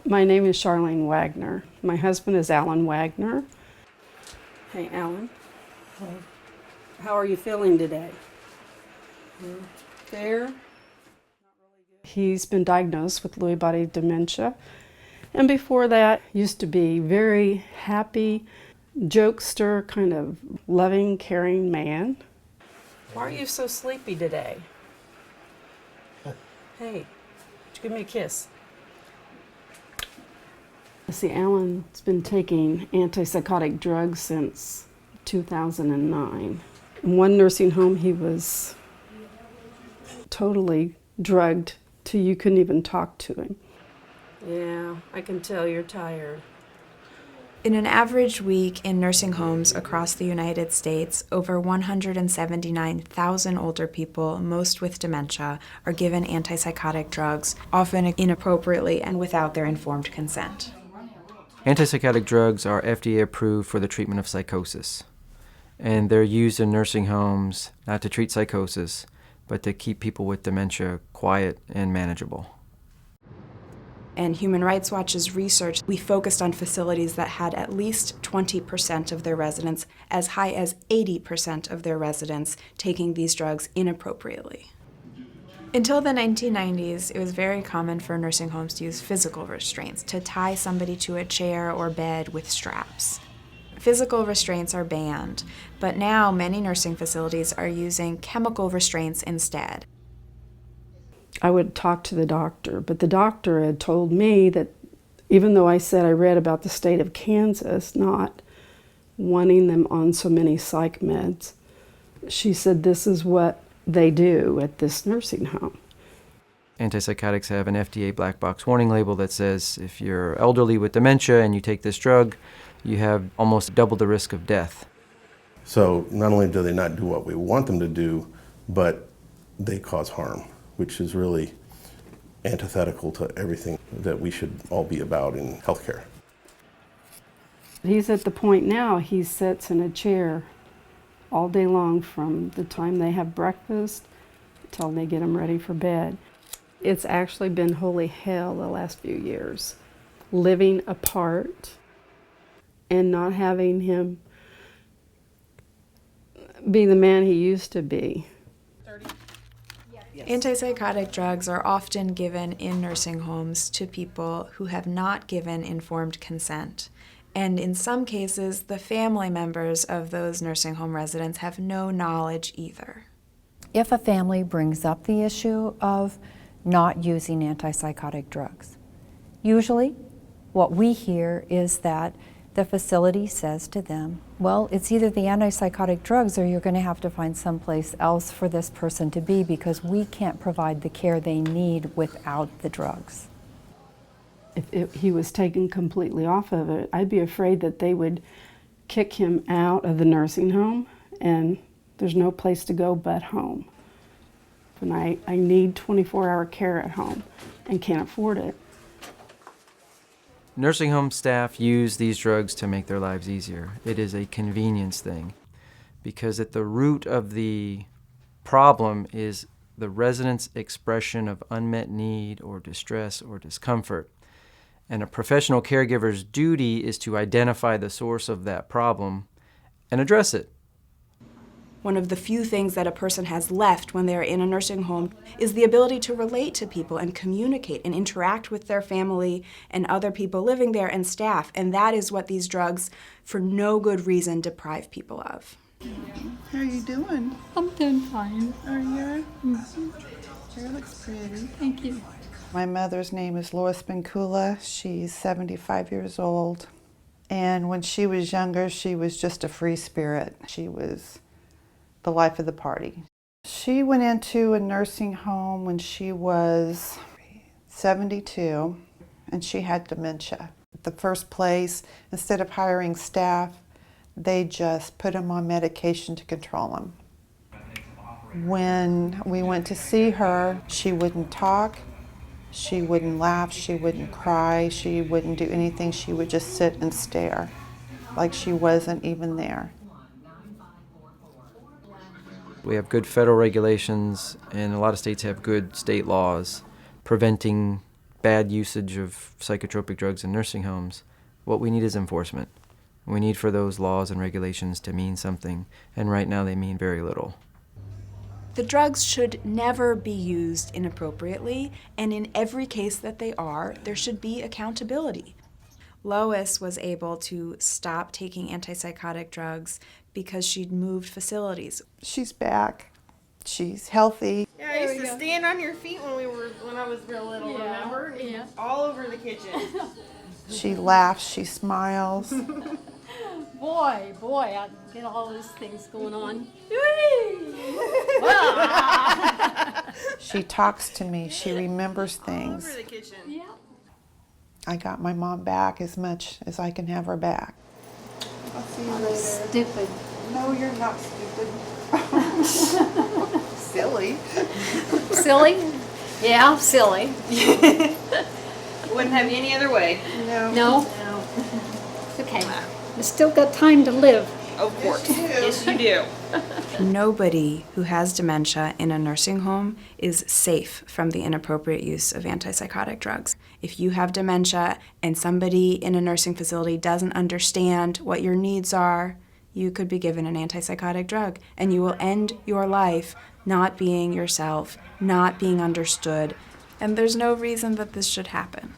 My name is Charlene Wagner. My husband is Alan Wagner. Hey, Alan. Hey. How are you feeling today? Fair? He's been diagnosed with Lewy body dementia. And before that, used to be very happy, jokester, kind of loving, caring man. Why are you so sleepy today? Hey, give me a kiss. See, Alan's been taking antipsychotic drugs since 2009. In one nursing home, he was totally drugged till you couldn't even talk to him. Yeah, I can tell you're tired. In an average week in nursing homes across the United States, over 179,000 older people, most with dementia, are given antipsychotic drugs, often inappropriately and without their informed consent. Antipsychotic drugs are FDA approved for the treatment of psychosis, and they're used in nursing homes not to treat psychosis, but to keep people with dementia quiet and manageable. In Human Rights Watch's research, we focused on facilities that had at least 20% of their residents, as high as 80% of their residents, taking these drugs inappropriately. Until the 1990s, it was very common for nursing homes to use physical restraints, to tie somebody to a chair or bed with straps. Physical restraints are banned, but now many nursing facilities are using chemical restraints instead. I would talk to the doctor, but the doctor had told me that even though I said I read about the state of Kansas not wanting them on so many psych meds, she said this is what they do at this nursing home. Antipsychotics have an FDA black box warning label that says if you're elderly with dementia and you take this drug, you have almost double the risk of death. So not only do they not do what we want them to do, but they cause harm, which is really antithetical to everything that we should all be about in healthcare. He's at the point now he sits in a chair all day long from the time they have breakfast till they get him ready for bed. It's actually been holy hell the last few years, living apart and not having him be the man he used to be. Antipsychotic drugs are often given in nursing homes to people who have not given informed consent. And in some cases, the family members of those nursing home residents have no knowledge either. If a family brings up the issue of not using antipsychotic drugs, usually what we hear is that the facility says to them, well, it's either the antipsychotic drugs or you're going to have to find someplace else for this person to be because we can't provide the care they need without the drugs. If he was taken completely off of it, I'd be afraid that they would kick him out of the nursing home and there's no place to go but home. And I need 24-hour care at home and can't afford it. Nursing home staff use these drugs to make their lives easier. It is a convenience thing because at the root of the problem is the resident's expression of unmet need or distress or discomfort. And a professional caregiver's duty is to identify the source of that problem and address it. One of the few things that a person has left when they're in a nursing home is the ability to relate to people and communicate and interact with their family and other people living there and staff. And that is what these drugs, for no good reason, deprive people of. How are you doing? I'm doing fine. Are you? Mm-hmm. Hair looks pretty. Thank you. My mother's name is Lois Benkula. She's 75 years old. And when she was younger, she was just a free spirit. She was the life of the party. She went into a nursing home when she was 72, and she had dementia. The first place, instead of hiring staff, they just put them on medication to control them. When we went to see her, she wouldn't talk, she wouldn't laugh, she wouldn't cry, she wouldn't do anything. She would just sit and stare, like she wasn't even there. We have good federal regulations, and a lot of states have good state laws preventing bad usage of psychotropic drugs in nursing homes. What we need is enforcement. We need for those laws and regulations to mean something, and right now they mean very little. The drugs should never be used inappropriately, and in every case that they are, there should be accountability. Lois was able to stop taking antipsychotic drugs because she'd moved facilities. She's back. She's healthy. Yeah, I used to stand on your feet when I was real little, remember? Yeah. All over the kitchen. She laughs, she smiles. Boy, I get all those things going on. She talks to me, she remembers All things. over the kitchen. Yeah. I got my mom back as much as I can have her back. I'll see you later. Stupid. No, you're not stupid. Silly. Silly? Yeah, silly. Wouldn't have you any other way. No. No? It's okay. We still got time to live. Of course. Yes, you do. Nobody who has dementia in a nursing home is safe from the inappropriate use of antipsychotic drugs. If you have dementia and somebody in a nursing facility doesn't understand what your needs are, you could be given an antipsychotic drug, and you will end your life not being yourself, not being understood, and there's no reason that this should happen.